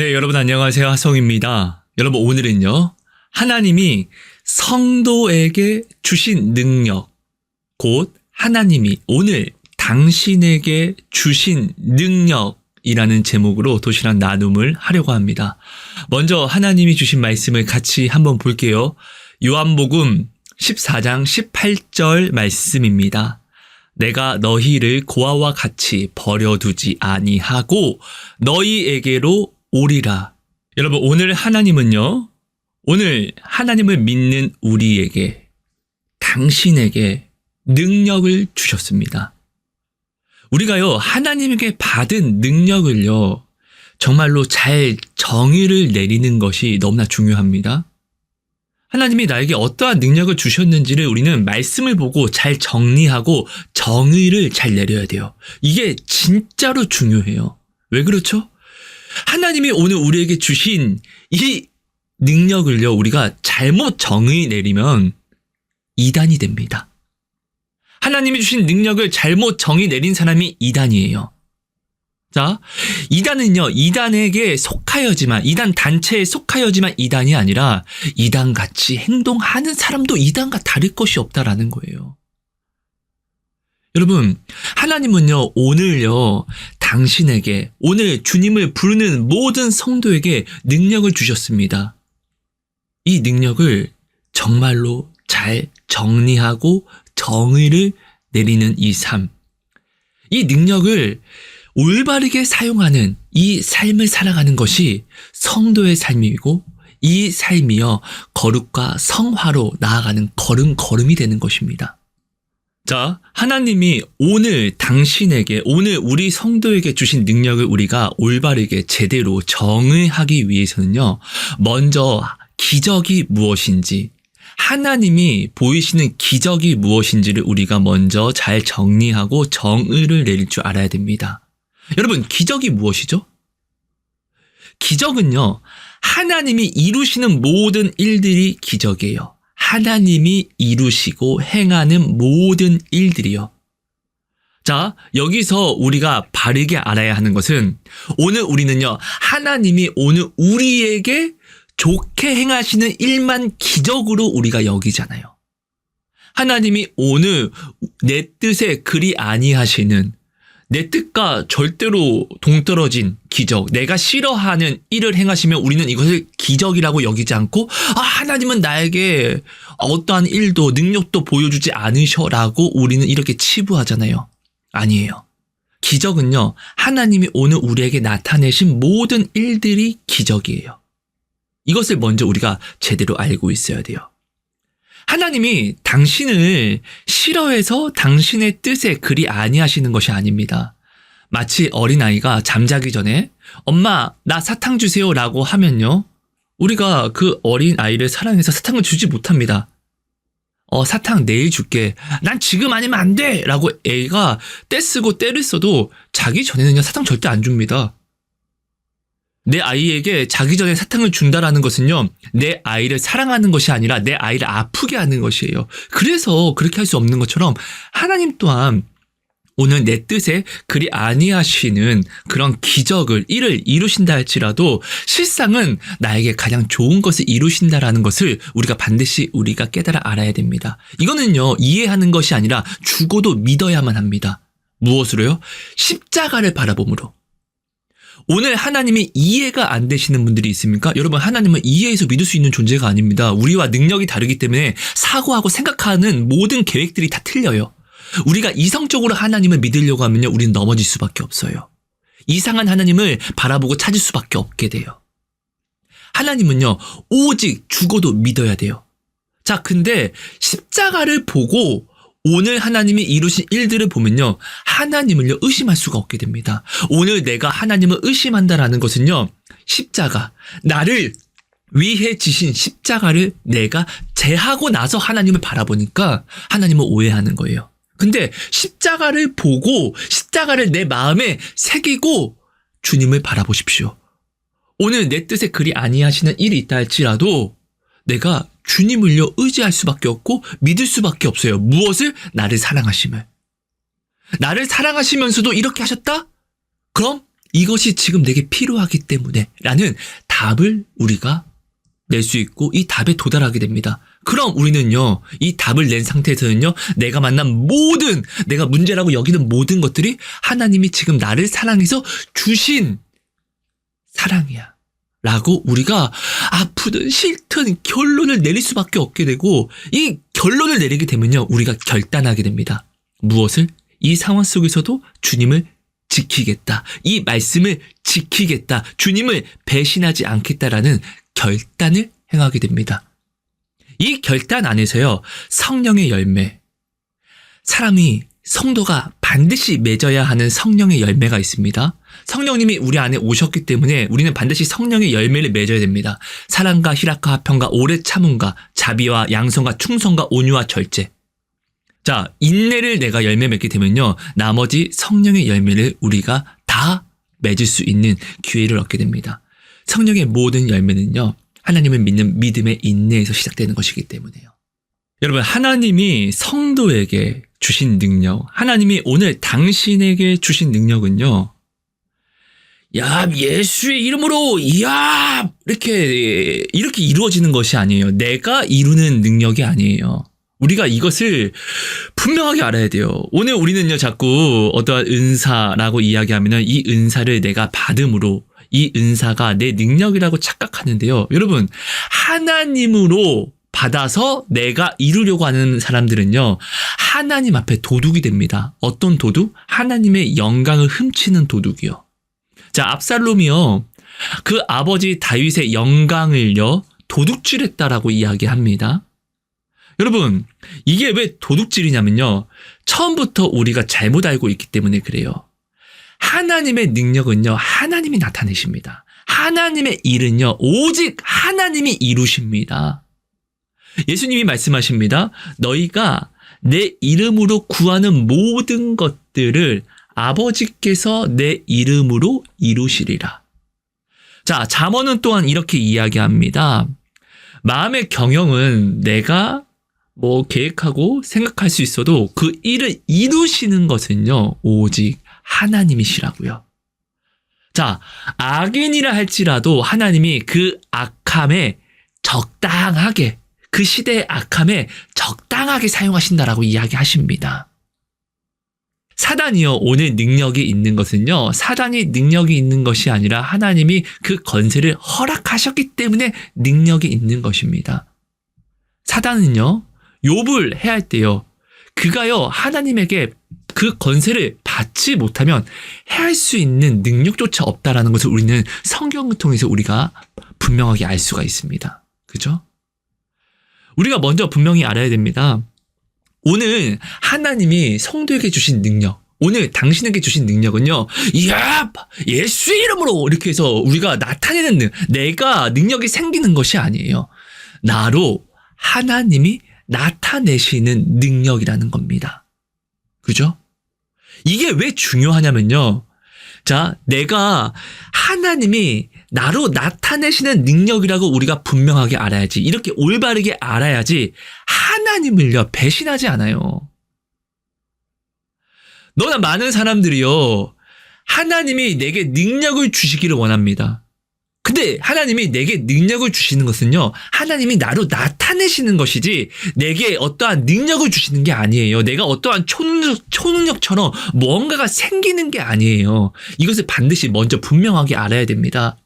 네, 여러분 안녕하세요. 하성입니다. 여러분 오늘은요. 하나님이 성도에게 주신 능력, 곧 하나님이 오늘 당신에게 주신 능력이라는 제목으로 도시락 나눔을 하려고 합니다. 먼저 하나님이 주신 말씀을 같이 한번 볼게요. 요한복음 14장 18절 말씀입니다. 내가 너희를 고아와 같이 버려두지 아니하고 너희에게로 오리라. 여러분 오늘 하나님은요. 오늘 하나님을 믿는 우리에게 당신에게 능력을 주셨습니다. 우리가요. 하나님에게 받은 능력을요. 정말로 잘 정의를 내리는 것이 너무나 중요합니다. 하나님이 나에게 어떠한 능력을 주셨는지를 우리는 말씀을 보고 잘 정리하고 정의를 잘 내려야 돼요. 이게 진짜로 중요해요. 왜 그렇죠? 하나님이 오늘 우리에게 주신 이 능력을요, 우리가 잘못 정의 내리면 이단이 됩니다. 하나님이 주신 능력을 잘못 정의 내린 사람이 이단이에요. 자, 이단은요, 이단에게 속하여지만, 이단 단체에 속하여지만 이단이 아니라 이단같이 행동하는 사람도 이단과 다를 것이 없다라는 거예요. 여러분, 하나님은요, 오늘요, 당신에게, 오늘 주님을 부르는 모든 성도에게 능력을 주셨습니다. 이 능력을 정말로 잘 정리하고 정의를 내리는 이 삶. 이 능력을 올바르게 사용하는 이 삶을 살아가는 것이 성도의 삶이고 이 삶이요 거룩과 성화로 나아가는 걸음걸음이 되는 것입니다. 자, 하나님이 오늘 당신에게 오늘 우리 성도에게 주신 능력을 우리가 올바르게 제대로 정의하기 위해서는요. 먼저 기적이 무엇인지 하나님이 보이시는 기적이 무엇인지를 우리가 먼저 잘 정리하고 정의를 내릴 줄 알아야 됩니다. 여러분, 기적이 무엇이죠? 기적은요, 하나님이 이루시는 모든 일들이 기적이에요. 하나님이 이루시고 행하는 모든 일들이요. 자, 여기서 우리가 바르게 알아야 하는 것은 오늘 우리는요, 하나님이 오늘 우리에게 좋게 행하시는 일만 기적으로 우리가 여기잖아요. 하나님이 오늘 내 뜻에 그리 아니하시는 내 뜻과 절대로 동떨어진 기적, 내가 싫어하는 일을 행하시면 우리는 이것을 기적이라고 여기지 않고 하나님은 나에게 어떠한 일도 능력도 보여주지 않으셔라고 우리는 이렇게 치부하잖아요. 아니에요. 기적은요. 하나님이 오늘 우리에게 나타내신 모든 일들이 기적이에요. 이것을 먼저 우리가 제대로 알고 있어야 돼요. 하나님이 당신을 싫어해서 당신의 뜻에 그리 아니하시는 것이 아닙니다. 마치 어린아이가 잠자기 전에 엄마 나 사탕 주세요 라고 하면요. 우리가 그 어린아이를 사랑해서 사탕을 주지 못합니다. 사탕 내일 줄게. 난 지금 아니면 안 돼 라고 애가 떼쓰고 때를 써도 자기 전에는요 사탕 절대 안 줍니다. 내 아이에게 자기 전에 사탕을 준다라는 것은요, 내 아이를 사랑하는 것이 아니라 내 아이를 아프게 하는 것이에요. 그래서 그렇게 할 수 없는 것처럼 하나님 또한 오늘 내 뜻에 그리 아니하시는 그런 기적을, 일을 이루신다 할지라도 실상은 나에게 가장 좋은 것을 이루신다라는 것을 우리가 반드시 우리가 깨달아 알아야 됩니다. 이거는요, 이해하는 것이 아니라 죽어도 믿어야만 합니다. 무엇으로요? 십자가를 바라봄으로. 오늘 하나님이 이해가 안 되시는 분들이 있습니까? 여러분, 하나님은 이해해서 믿을 수 있는 존재가 아닙니다. 우리와 능력이 다르기 때문에 사고하고 생각하는 모든 계획들이 다 틀려요. 우리가 이성적으로 하나님을 믿으려고 하면요, 우리는 넘어질 수밖에 없어요. 이상한 하나님을 바라보고 찾을 수밖에 없게 돼요. 하나님은요, 오직 죽어도 믿어야 돼요. 자, 근데 십자가를 보고 오늘 하나님이 이루신 일들을 보면요. 하나님을요 의심할 수가 없게 됩니다. 오늘 내가 하나님을 의심한다라는 것은요. 십자가, 나를 위해 지신 십자가를 내가 제하고 나서 하나님을 바라보니까 하나님을 오해하는 거예요. 근데 십자가를 보고 십자가를 내 마음에 새기고 주님을 바라보십시오. 오늘 내 뜻에 그리 아니하시는 일이 있다 할지라도 내가 주님을요 의지할 수밖에 없고 믿을 수밖에 없어요. 무엇을? 나를 사랑하심을. 나를 사랑하시면서도 이렇게 하셨다? 그럼 이것이 지금 내게 필요하기 때문에 라는 답을 우리가 낼 수 있고 이 답에 도달하게 됩니다. 그럼 우리는요, 이 답을 낸 상태에서는요, 내가 만난 모든, 내가 문제라고 여기는 모든 것들이 하나님이 지금 나를 사랑해서 주신 사랑이야. 라고 우리가 아프든 싫든 결론을 내릴 수밖에 없게 되고, 이 결론을 내리게 되면요, 우리가 결단하게 됩니다. 무엇을? 이 상황 속에서도 주님을 지키겠다. 이 말씀을 지키겠다. 주님을 배신하지 않겠다라는 결단을 행하게 됩니다. 이 결단 안에서요, 성령의 열매, 사람이, 성도가 반드시 맺어야 하는 성령의 열매가 있습니다. 성령님이 우리 안에 오셨기 때문에 우리는 반드시 성령의 열매를 맺어야 됩니다. 사랑과 희락과 화평과 오래 참음과 자비와 양성과 충성과 온유와 절제. 자, 인내를 내가 열매 맺게 되면요, 나머지 성령의 열매를 우리가 다 맺을 수 있는 기회를 얻게 됩니다. 성령의 모든 열매는요, 하나님을 믿는 믿음의 인내에서 시작되는 것이기 때문에요. 여러분, 하나님이 성도에게 주신 능력, 하나님이 오늘 당신에게 주신 능력은요, 야, 예수의 이름으로, 야, 이렇게 이루어지는 것이 아니에요. 내가 이루는 능력이 아니에요. 우리가 이것을 분명하게 알아야 돼요. 오늘 우리는요, 자꾸 어떠한 은사라고 이야기하면은 이 은사를 내가 받음으로 이 은사가 내 능력이라고 착각하는데요. 여러분, 하나님으로 받아서 내가 이루려고 하는 사람들은요, 하나님 앞에 도둑이 됩니다. 어떤 도둑? 하나님의 영광을 훔치는 도둑이요. 자, 압살롬이요, 그 아버지 다윗의 영광을요, 도둑질했다라고 이야기합니다. 여러분, 이게 왜 도둑질이냐면요, 처음부터 우리가 잘못 알고 있기 때문에 그래요. 하나님의 능력은요, 하나님이 나타내십니다. 하나님의 일은요, 오직 하나님이 이루십니다. 예수님이 말씀하십니다. 너희가 내 이름으로 구하는 모든 것들을 아버지께서 내 이름으로 이루시리라. 자, 잠언은 또한 이렇게 이야기합니다. 마음의 경영은 내가 계획하고 생각할 수 있어도 그 일을 이루시는 것은요, 오직 하나님이시라고요. 자, 악인이라 할지라도 하나님이 그 악함에 적당하게, 그 시대의 악함에 적당하게 사용하신다라고 이야기하십니다. 사단이요, 오늘 능력이 있는 것은요, 사단이 능력이 있는 것이 아니라 하나님이 그 권세를 허락하셨기 때문에 능력이 있는 것입니다. 사단은요, 욥을 해할 때요, 그가요, 하나님에게 그 권세를 받지 못하면 해할 수 있는 능력조차 없다라는 것을 우리는 성경을 통해서 우리가 분명하게 알 수가 있습니다. 그죠? 우리가 먼저 분명히 알아야 됩니다. 오늘 하나님이 성도에게 주신 능력, 오늘 당신에게 주신 능력은요, 이야, 예수의 이름으로 이렇게 해서 우리가 나타내는 내가 능력이 생기는 것이 아니에요. 나로 하나님이 나타내시는 능력이라는 겁니다. 그죠? 이게 왜 중요하냐면요. 자, 내가 하나님이 나로 나타내시는 능력이라고 우리가 분명하게 알아야지, 이렇게 올바르게 알아야지 하나님을요, 배신하지 않아요. 너나 많은 사람들이요, 하나님이 내게 능력을 주시기를 원합니다. 근데 하나님이 내게 능력을 주시는 것은요, 하나님이 나로 나타내시는 것이지 내게 어떠한 능력을 주시는 게 아니에요. 내가 어떠한 초능력처럼 뭔가가 생기는 게 아니에요. 이것을 반드시 먼저 분명하게 알아야 됩니다.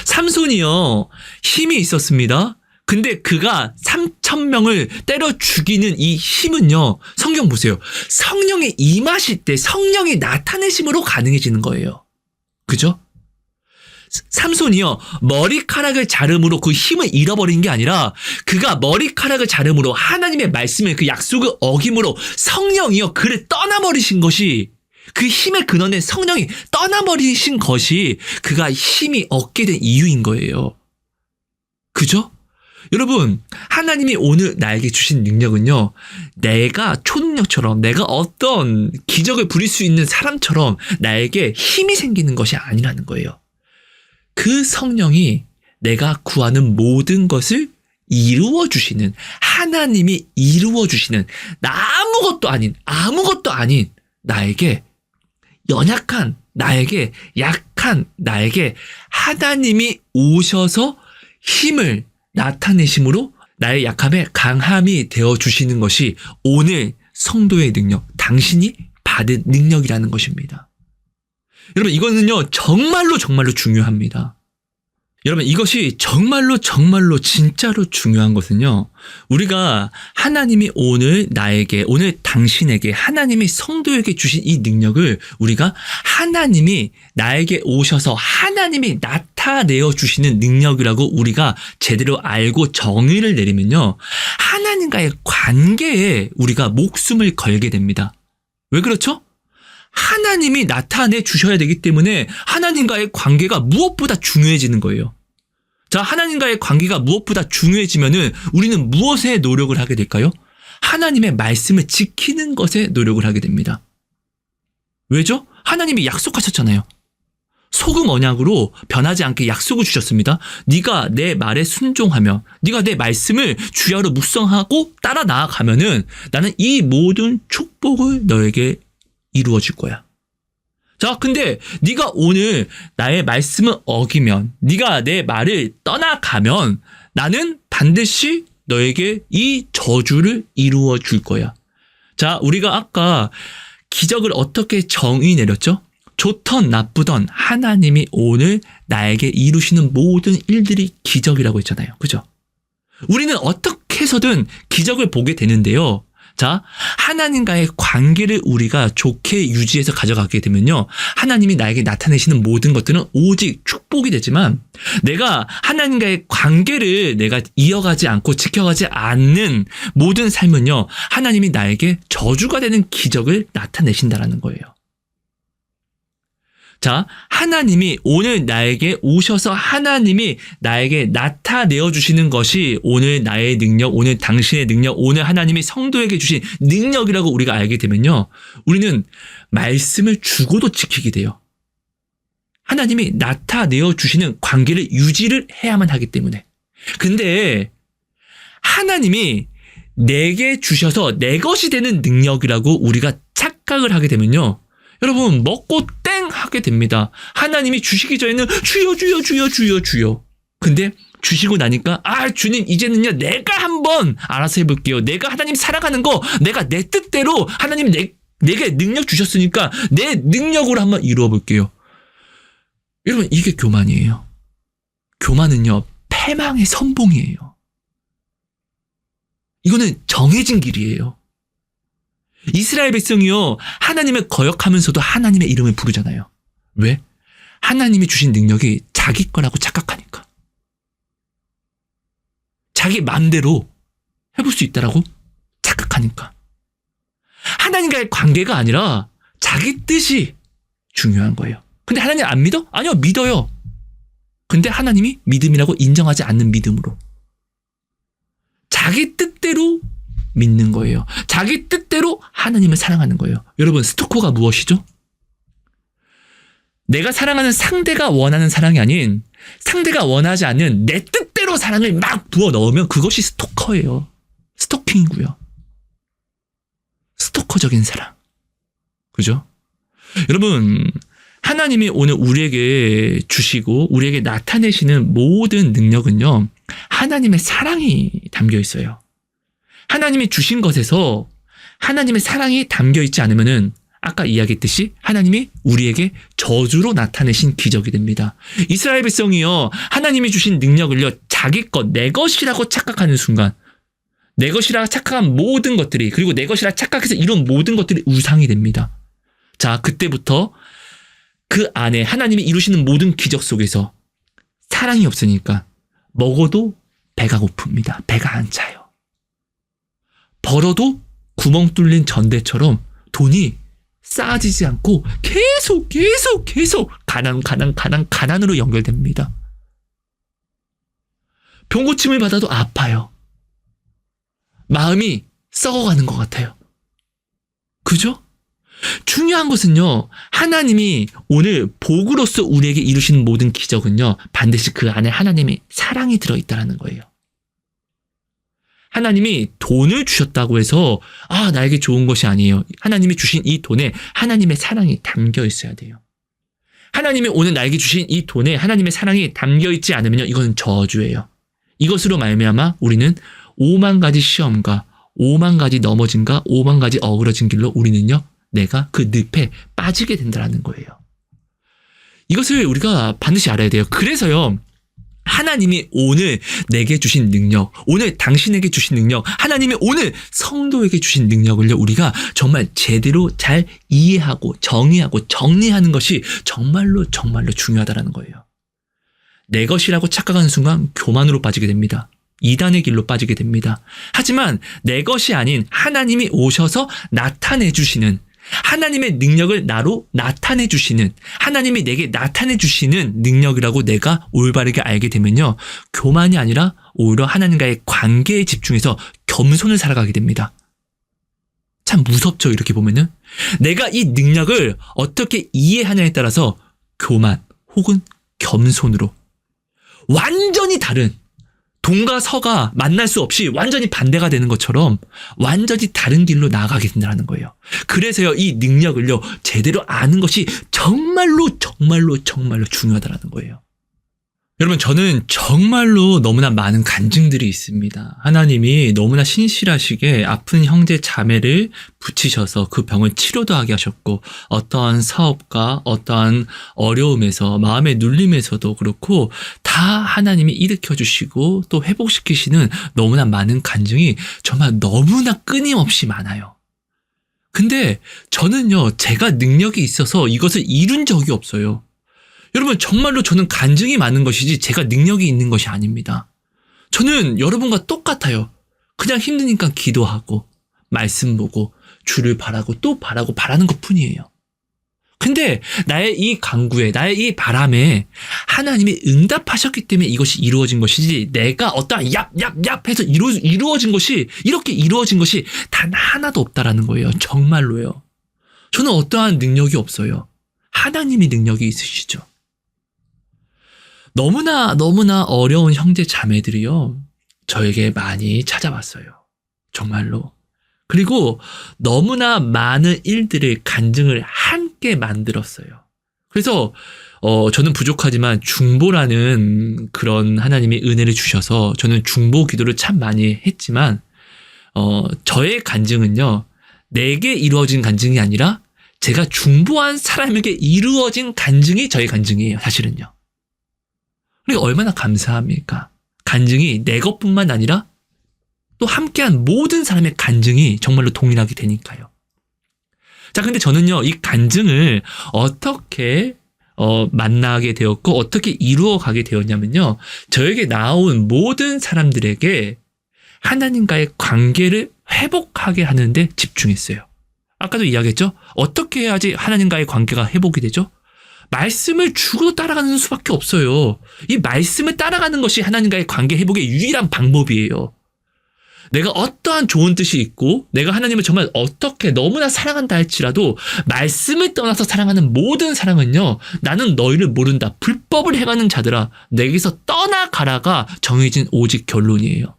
삼손이요, 힘이 있었습니다. 근데 그가 3,000명을 때려 죽이는 이 힘은요, 성경 보세요. 성령이 임하실 때 성령이 나타내심으로 가능해지는 거예요. 그죠? 삼손이요, 머리카락을 자름으로 그 힘을 잃어버린 게 아니라 그가 머리카락을 자름으로 하나님의 말씀을, 그 약속을 어김으로 성령이요, 그를 떠나버리신 것이, 그 힘의 근원에 성령이 떠나버리신 것이 그가 힘이 얻게 된 이유인 거예요. 그죠? 여러분, 하나님이 오늘 나에게 주신 능력은요, 내가 초능력처럼, 내가 어떤 기적을 부릴 수 있는 사람처럼 나에게 힘이 생기는 것이 아니라는 거예요. 그 성령이 내가 구하는 모든 것을 이루어주시는, 하나님이 이루어주시는, 아무것도 아닌 나에게 연약한, 나에게 약한 나에게 하나님이 오셔서 힘을 나타내심으로 나의 약함에 강함이 되어주시는 것이 오늘 성도의 능력, 당신이 받은 능력이라는 것입니다. 여러분, 이거는요, 정말로 중요합니다. 여러분, 이것이 정말로 진짜로 중요한 것은요, 우리가 하나님이 오늘 나에게, 오늘 당신에게, 하나님이 성도에게 주신 이 능력을 우리가 하나님이 나에게 오셔서 하나님이 나타내어 주시는 능력이라고 우리가 제대로 알고 정의를 내리면요, 하나님과의 관계에 우리가 목숨을 걸게 됩니다. 왜 그렇죠? 하나님이 나타내 주셔야 되기 때문에 하나님과의 관계가 무엇보다 중요해지는 거예요. 자, 하나님과의 관계가 무엇보다 중요해지면은 우리는 무엇에 노력을 하게 될까요? 하나님의 말씀을 지키는 것에 노력을 하게 됩니다. 왜죠? 하나님이 약속하셨잖아요. 소금 언약으로 변하지 않게 약속을 주셨습니다. 네가 내 말에 순종하며 네가 내 말씀을 주야로 묵상하고 따라 나아가면은 나는 이 모든 축복을 너에게 이루어 줄 거야. 자, 근데 네가 오늘 나의 말씀을 어기면, 네가 내 말을 떠나가면 나는 반드시 너에게 이 저주를 이루어 줄 거야. 자, 우리가 아까 기적을 어떻게 정의 내렸죠? 좋던 나쁘던 하나님이 오늘 나에게 이루시는 모든 일들이 기적이라고 했잖아요. 그죠? 우리는 어떻게 해서든 기적을 보게 되는데요. 자, 하나님과의 관계를 우리가 좋게 유지해서 가져가게 되면요, 하나님이 나에게 나타내시는 모든 것들은 오직 축복이 되지만, 내가 하나님과의 관계를 내가 이어가지 않고 지켜가지 않는 모든 삶은요, 하나님이 나에게 저주가 되는 기적을 나타내신다라는 거예요. 자, 하나님이 오늘 나에게 오셔서 하나님이 나에게 나타내어 주시는 것이 오늘 나의 능력, 오늘 당신의 능력, 오늘 하나님이 성도에게 주신 능력이라고 우리가 알게 되면요, 우리는 말씀을 주고도 지키게 돼요. 하나님이 나타내어 주시는 관계를 유지를 해야만 하기 때문에. 근데 하나님이 내게 주셔서 내 것이 되는 능력이라고 우리가 착각을 하게 되면요, 여러분, 먹고 땡 하게 됩니다. 하나님이 주시기 전에는 주여. 근데 주시고 나니까, 주님, 이제는요, 내가 한번 알아서 해볼게요. 내가 하나님 사랑하는 거, 내가 내 뜻대로 하나님 내게 능력 주셨으니까 내 능력으로 한번 이루어 볼게요. 여러분, 이게 교만이에요. 교만은요, 패망의 선봉이에요. 이거는 정해진 길이에요. 이스라엘 백성이요, 하나님을 거역하면서도 하나님의 이름을 부르잖아요. 왜? 하나님이 주신 능력이 자기 거라고 착각하니까. 자기 마음대로 해볼 수 있다라고 착각하니까. 하나님과의 관계가 아니라 자기 뜻이 중요한 거예요. 근데 하나님 안 믿어? 아니요, 믿어요. 근데 하나님이 믿음이라고 인정하지 않는 믿음으로. 자기 뜻대로 믿는 거예요. 자기 뜻대로 하나님을 사랑하는 거예요. 여러분, 스토커가 무엇이죠? 내가 사랑하는 상대가 원하는 사랑이 아닌 상대가 원하지 않는 내 뜻대로 사랑을 막 부어 넣으면 그것이 스토커예요. 스토킹이고요. 스토커적인 사랑. 그죠? 여러분, 하나님이 오늘 우리에게 주시고 우리에게 나타내시는 모든 능력은요, 하나님의 사랑이 담겨 있어요. 하나님이 주신 것에서 하나님의 사랑이 담겨 있지 않으면은 아까 이야기했듯이 하나님이 우리에게 저주로 나타내신 기적이 됩니다. 이스라엘 백성이요, 하나님이 주신 능력을요, 자기 것, 내 것이라고 착각하는 순간, 내 것이라 착각한 모든 것들이, 그리고 내 것이라 착각해서 이런 모든 것들이 우상이 됩니다. 자, 그때부터 그 안에 하나님이 이루시는 모든 기적 속에서 사랑이 없으니까 먹어도 배가 고픕니다. 배가 안 차요. 벌어도 구멍 뚫린 전대처럼 돈이 쌓아지지 않고 계속 가난으로 연결됩니다. 병고침을 받아도 아파요. 마음이 썩어가는 것 같아요. 그죠? 중요한 것은요, 하나님이 오늘 복으로서 우리에게 이루시는 모든 기적은요, 반드시 그 안에 하나님의 사랑이 들어있다는 거예요. 하나님이 돈을 주셨다고 해서 나에게 좋은 것이 아니에요. 하나님이 주신 이 돈에 하나님의 사랑이 담겨 있어야 돼요. 하나님이 오늘 나에게 주신 이 돈에 하나님의 사랑이 담겨있지 않으면요, 이건 저주예요. 이것으로 말미암아 우리는 5만 가지 시험과 5만 가지 넘어짐과 5만 가지 어그러진 길로 우리는요, 내가 그 늪에 빠지게 된다는 거예요. 이것을 우리가 반드시 알아야 돼요. 그래서요, 하나님이 오늘 내게 주신 능력, 오늘 당신에게 주신 능력, 하나님이 오늘 성도에게 주신 능력을요, 우리가 정말 제대로 잘 이해하고 정의하고 정리하는 것이 정말로 중요하다는 거예요. 내 것이라고 착각하는 순간 교만으로 빠지게 됩니다. 이단의 길로 빠지게 됩니다. 하지만 내 것이 아닌 하나님이 오셔서 나타내 주시는, 하나님의 능력을 나로 나타내 주시는, 하나님이 내게 나타내 주시는 능력이라고 내가 올바르게 알게 되면요, 교만이 아니라 오히려 하나님과의 관계에 집중해서 겸손을 살아가게 됩니다. 참 무섭죠, 이렇게 보면은. 내가 이 능력을 어떻게 이해하냐에 따라서 교만 혹은 겸손으로 완전히 다른, 동과 서가 만날 수 없이 완전히 반대가 되는 것처럼 완전히 다른 길로 나아가게 된다는 거예요. 그래서요, 이 능력을요, 제대로 아는 것이 정말로 중요하다는 거예요. 여러분, 저는 정말로 너무나 많은 간증들이 있습니다. 하나님이 너무나 신실하시게 아픈 형제 자매를 붙이셔서 그 병을 치료도 하게 하셨고, 어떠한 사업과 어떠한 어려움에서, 마음의 눌림에서도 그렇고 다 하나님이 일으켜주시고 또 회복시키시는 너무나 많은 간증이 정말 너무나 끊임없이 많아요. 근데 저는요, 제가 능력이 있어서 이것을 이룬 적이 없어요. 여러분, 정말로 저는 간증이 많은 것이지 제가 능력이 있는 것이 아닙니다. 저는 여러분과 똑같아요. 그냥 힘드니까 기도하고 말씀 보고 주를 바라고 또 바라는 것뿐이에요. 근데 나의 이 간구에, 나의 이 바람에 하나님이 응답하셨기 때문에 이것이 이루어진 것이지, 내가 어떠한 얍 해서 이루어진 것이, 이렇게 이루어진 것이 단 하나도 없다라는 거예요. 정말로요. 저는 어떠한 능력이 없어요. 하나님이 능력이 있으시죠. 너무나 어려운 형제 자매들이요, 저에게 많이 찾아왔어요. 정말로. 그리고 너무나 많은 일들을, 간증을 함께 만들었어요. 그래서 저는 부족하지만 중보라는 그런 하나님의 은혜를 주셔서 저는 중보 기도를 참 많이 했지만, 저의 간증은요, 내게 이루어진 간증이 아니라 제가 중보한 사람에게 이루어진 간증이 저의 간증이에요, 사실은요. 그리고 얼마나 감사합니까? 간증이 내 것뿐만 아니라 또 함께한 모든 사람의 간증이 정말로 동일하게 되니까요. 자, 근데 저는요, 이 간증을 어떻게 만나게 되었고 어떻게 이루어가게 되었냐면요, 저에게 나온 모든 사람들에게 하나님과의 관계를 회복하게 하는데 집중했어요. 아까도 이야기했죠? 어떻게 해야지 하나님과의 관계가 회복이 되죠? 말씀을 주고 따라가는 수밖에 없어요. 이 말씀을 따라가는 것이 하나님과의 관계 회복의 유일한 방법이에요. 내가 어떠한 좋은 뜻이 있고 내가 하나님을 정말 어떻게 너무나 사랑한다 할지라도 말씀을 떠나서 사랑하는 모든 사랑은요, 나는 너희를 모른다, 불법을 행하는 자들아 내게서 떠나가라가 정해진 오직 결론이에요.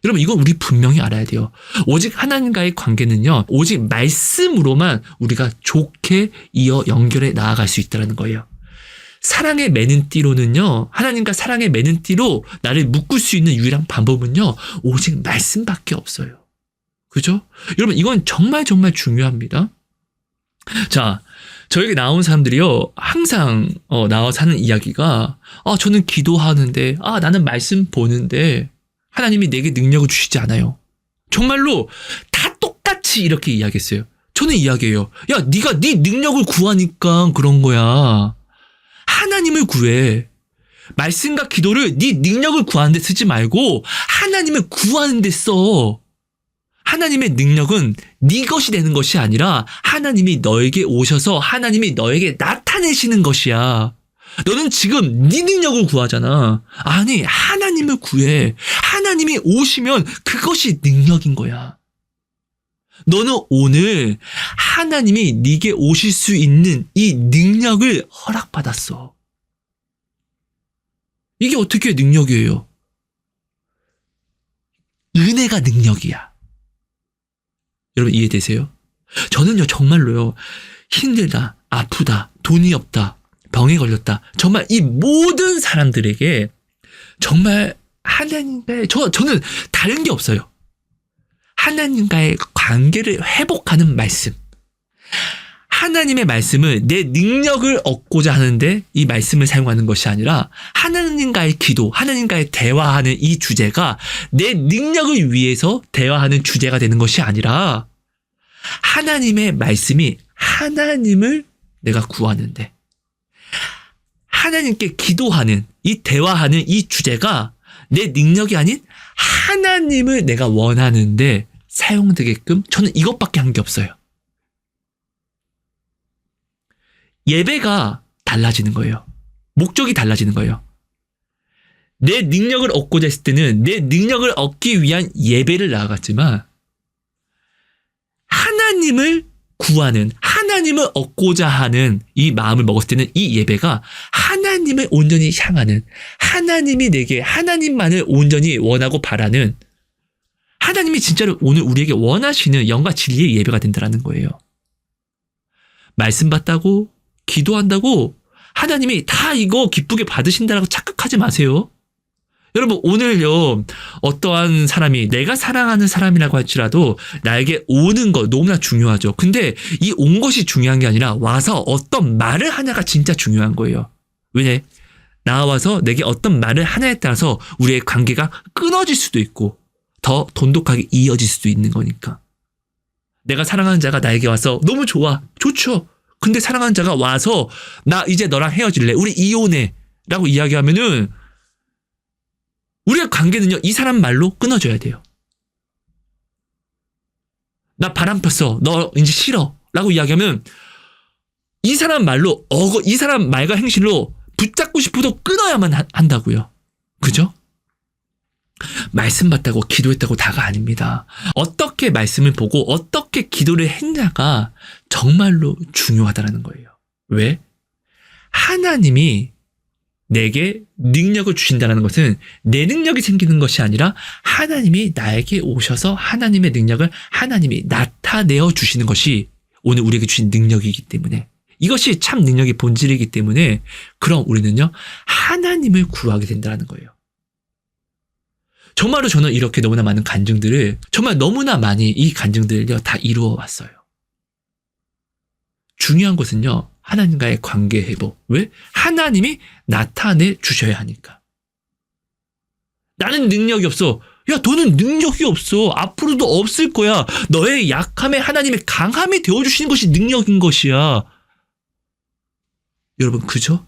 여러분, 이건 우리 분명히 알아야 돼요. 오직 하나님과의 관계는요, 오직 말씀으로만 우리가 좋게 이어 연결해 나아갈 수 있다는 거예요. 사랑의 매는 띠로는요, 하나님과 사랑의 매는 띠로 나를 묶을 수 있는 유일한 방법은요, 오직 말씀밖에 없어요. 그죠? 여러분, 이건 정말 중요합니다. 자, 저에게 나온 사람들이요, 항상 나와서 하는 이야기가, 저는 기도하는데, 나는 말씀 보는데 하나님이 내게 능력을 주시지 않아요. 정말로 다 똑같이 이렇게 이야기했어요. 저는 이야기해요. 야, 네가 네 능력을 구하니까 그런 거야. 하나님을 구해. 말씀과 기도를 네 능력을 구하는 데 쓰지 말고 하나님을 구하는 데 써. 하나님의 능력은 네 것이 되는 것이 아니라 하나님이 너에게 오셔서 하나님이 너에게 나타내시는 것이야. 너는 지금 네 능력을 구하잖아. 아니, 하나님을 구해. 하나님이 오시면 그것이 능력인 거야. 너는 오늘 하나님이 네게 오실 수 있는 이 능력을 허락받았어. 이게 어떻게 능력이에요? 은혜가 능력이야. 여러분, 이해되세요? 저는요, 정말로요, 힘들다, 아프다, 돈이 없다, 병에 걸렸다. 정말 이 모든 사람들에게 정말 하나님과의 저는 다른 게 없어요. 하나님과의 관계를 회복하는 말씀. 하나님의 말씀을 내 능력을 얻고자 하는데 이 말씀을 사용하는 것이 아니라 하나님과의 기도, 하나님과의 대화하는 이 주제가 내 능력을 위해서 대화하는 주제가 되는 것이 아니라 하나님의 말씀이 하나님을 내가 구하는데 하나님께 기도하는 이 대화하는 이 주제가 내 능력이 아닌 하나님을 내가 원하는데 사용되게끔 저는 이것밖에 한 게 없어요. 예배가 달라지는 거예요. 목적이 달라지는 거예요. 내 능력을 얻고자 했을 때는 내 능력을 얻기 위한 예배를 나아갔지만 하나님을 구하는, 하나님을 얻고자 하는 이 마음을 먹었을 때는 이 예배가 하나님을 온전히 향하는, 하나님이 내게 하나님만을 온전히 원하고 바라는, 하나님이 진짜로 오늘 우리에게 원하시는 영과 진리의 예배가 된다는 거예요. 말씀 받다고 기도한다고 하나님이 다 이거 기쁘게 받으신다라고 착각하지 마세요. 여러분 오늘요 어떠한 사람이 내가 사랑하는 사람이라고 할지라도 나에게 오는 것 너무나 중요하죠. 근데 이 온 것이 중요한 게 아니라 와서 어떤 말을 하냐가 진짜 중요한 거예요. 왜냐? 나와서 내게 어떤 말을 하냐에 따라서 우리의 관계가 끊어질 수도 있고 더 돈독하게 이어질 수도 있는 거니까. 내가 사랑하는 자가 나에게 와서 너무 좋아. 좋죠. 근데 사랑하는 자가 와서 나 이제 너랑 헤어질래. 우리 이혼해. 라고 이야기하면은 우리의 관계는요. 이 사람 말로 끊어져야 돼요. 나 바람 폈어. 너 이제 싫어. 라고 이야기하면 이 사람 말로 이 사람 말과 행실로 붙잡고 싶어도 끊어야만 한다고요. 그죠? 말씀 받다고 기도했다고 다가 아닙니다. 어떻게 말씀을 보고 어떻게 기도를 했냐가 정말로 중요하다는 거예요. 왜? 하나님이 내게 능력을 주신다는 것은 내 능력이 생기는 것이 아니라 하나님이 나에게 오셔서 하나님의 능력을 하나님이 나타내어 주시는 것이 오늘 우리에게 주신 능력이기 때문에 이것이 참 능력의 본질이기 때문에 그럼 우리는요 하나님을 구하게 된다는 거예요. 정말로 저는 이렇게 너무나 많은 간증들을 정말 너무나 많이 이 간증들을요 다 이루어 왔어요. 중요한 것은요 하나님과의 관계 회복. 왜? 하나님이 나타내 주셔야 하니까. 나는 능력이 없어. 야 너는 능력이 없어. 앞으로도 없을 거야. 너의 약함에 하나님의 강함이 되어주시는 것이 능력인 것이야. 여러분 그죠?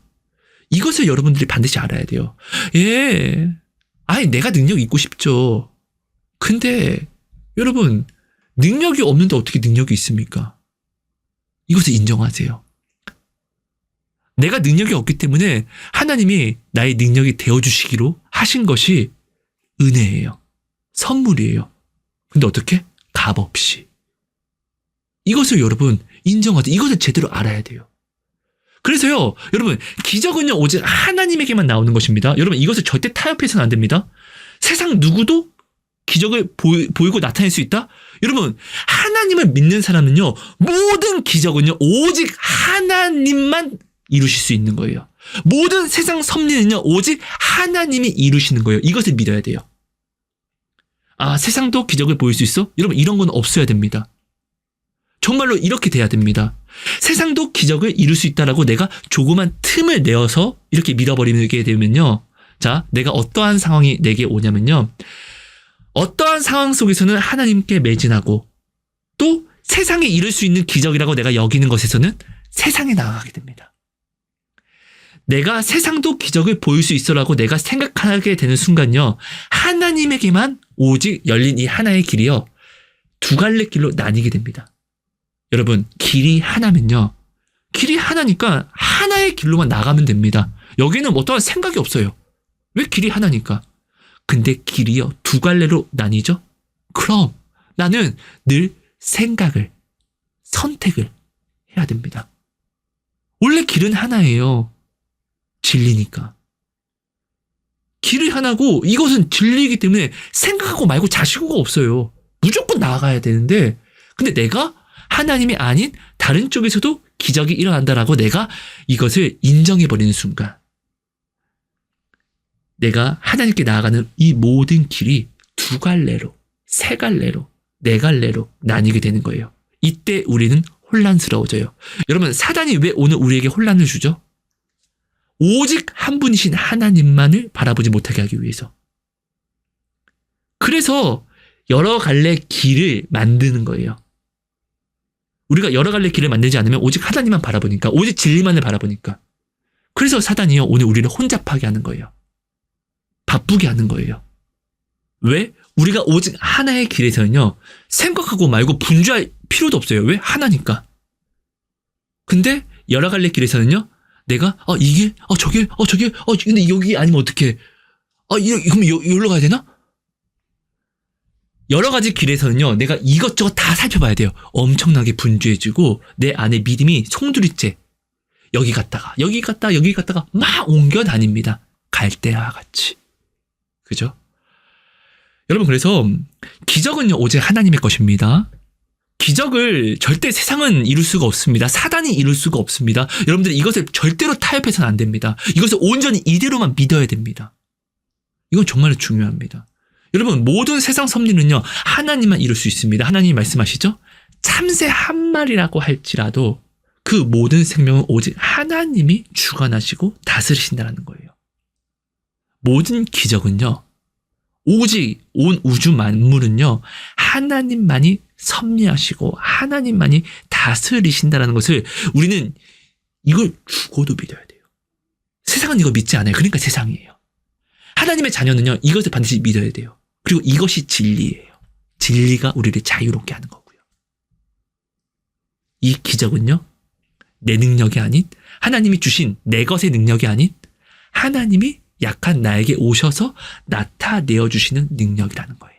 이것을 여러분들이 반드시 알아야 돼요. 예. 아니 내가 능력 있고 싶죠. 근데 여러분 능력이 없는데 어떻게 능력이 있습니까? 이것을 인정하세요. 내가 능력이 없기 때문에 하나님이 나의 능력이 되어주시기로 하신 것이 은혜예요. 선물이에요. 근데 어떻게? 값없이. 이것을 여러분 인정하세요. 이것을 제대로 알아야 돼요. 그래서요, 여러분, 기적은요, 오직 하나님에게만 나오는 것입니다. 여러분, 이것을 절대 타협해서는 안 됩니다. 세상 누구도 기적을 보이고 나타낼 수 있다? 여러분, 하나님을 믿는 사람은요, 모든 기적은요, 오직 하나님만 이루실 수 있는 거예요. 모든 세상 섭리는요, 오직 하나님이 이루시는 거예요. 이것을 믿어야 돼요. 아, 세상도 기적을 보일 수 있어? 여러분, 이런 건 없어야 됩니다. 정말로 이렇게 돼야 됩니다. 세상도 기적을 이룰 수 있다라고 내가 조그만 틈을 내어서 이렇게 믿어버리게 되면요. 자, 내가 어떠한 상황이 내게 오냐면요. 어떠한 상황 속에서는 하나님께 매진하고 또 세상에 이룰 수 있는 기적이라고 내가 여기는 것에서는 세상에 나아가게 됩니다. 내가 세상도 기적을 보일 수 있어라고 내가 생각하게 되는 순간요. 하나님에게만 오직 열린 이 하나의 길이요. 두 갈래 길로 나뉘게 됩니다. 여러분, 길이 하나면요. 길이 하나니까 하나의 길로만 나가면 됩니다. 여기는 어떠한 생각이 없어요. 왜 길이 하나니까? 근데 길이요. 두 갈래로 나뉘죠? 그럼 나는 늘 생각을, 선택을 해야 됩니다. 원래 길은 하나예요. 진리니까. 길이 하나고 이것은 진리이기 때문에 생각하고 말고 자시고가 없어요. 무조건 나아가야 되는데 근데 내가 하나님이 아닌 다른 쪽에서도 기적이 일어난다라고 내가 이것을 인정해버리는 순간 내가 하나님께 나아가는 이 모든 길이 2갈래로, 3갈래로, 4갈래로 나뉘게 되는 거예요. 이때 우리는 혼란스러워져요. 여러분, 사단이 왜 오늘 우리에게 혼란을 주죠? 오직 한 분이신 하나님만을 바라보지 못하게 하기 위해서. 그래서 여러 갈래 길을 만드는 거예요. 우리가 여러 갈래 길을 만들지 않으면 오직 하나님만 바라보니까, 오직 진리만을 바라보니까. 그래서 사단이요, 오늘 우리를 혼잡하게 하는 거예요. 바쁘게 하는 거예요. 왜? 우리가 오직 하나의 길에서는요, 생각하고 말고 분주할 필요도 없어요. 왜? 하나니까. 근데 여러 갈래 길에서는요, 내가 이 길, 저 길, 저 길, 근데 여기 아니면 어떡해? 그럼 여기로 가야 되나? 여러 가지 길에서는요, 내가 이것저것 다 살펴봐야 돼요. 엄청나게 분주해지고 내 안에 믿음이 송두리째 여기 갔다가 막 옮겨 다닙니다. 갈대와 같이. 그죠? 여러분, 그래서 기적은요, 오직 하나님의 것입니다. 기적을 절대 세상은 이룰 수가 없습니다. 사단이 이룰 수가 없습니다. 여러분들 이것을 절대로 타협해서는 안 됩니다. 이것을 온전히 이대로만 믿어야 됩니다. 이건 정말 중요합니다. 여러분, 모든 세상 섭리는요, 하나님만 이룰 수 있습니다. 하나님이 말씀하시죠? 참새 한 마리라고 할지라도 그 모든 생명은 오직 하나님이 주관하시고 다스리신다는 거예요. 모든 기적은요, 오직 온 우주 만물은요, 하나님만이 섭리하시고 하나님만이 다스리신다는 것을 우리는 이걸 죽어도 믿어야 돼요. 세상은 이거 믿지 않아요. 그러니까 세상이에요. 하나님의 자녀는요, 이것을 반드시 믿어야 돼요. 그리고 이것이 진리예요. 진리가 우리를 자유롭게 하는 거고요. 이 기적은요, 내 능력이 아닌, 하나님이 주신 내 것의 능력이 아닌, 하나님이 약한 나에게 오셔서 나타내어 주시는 능력이라는 거예요.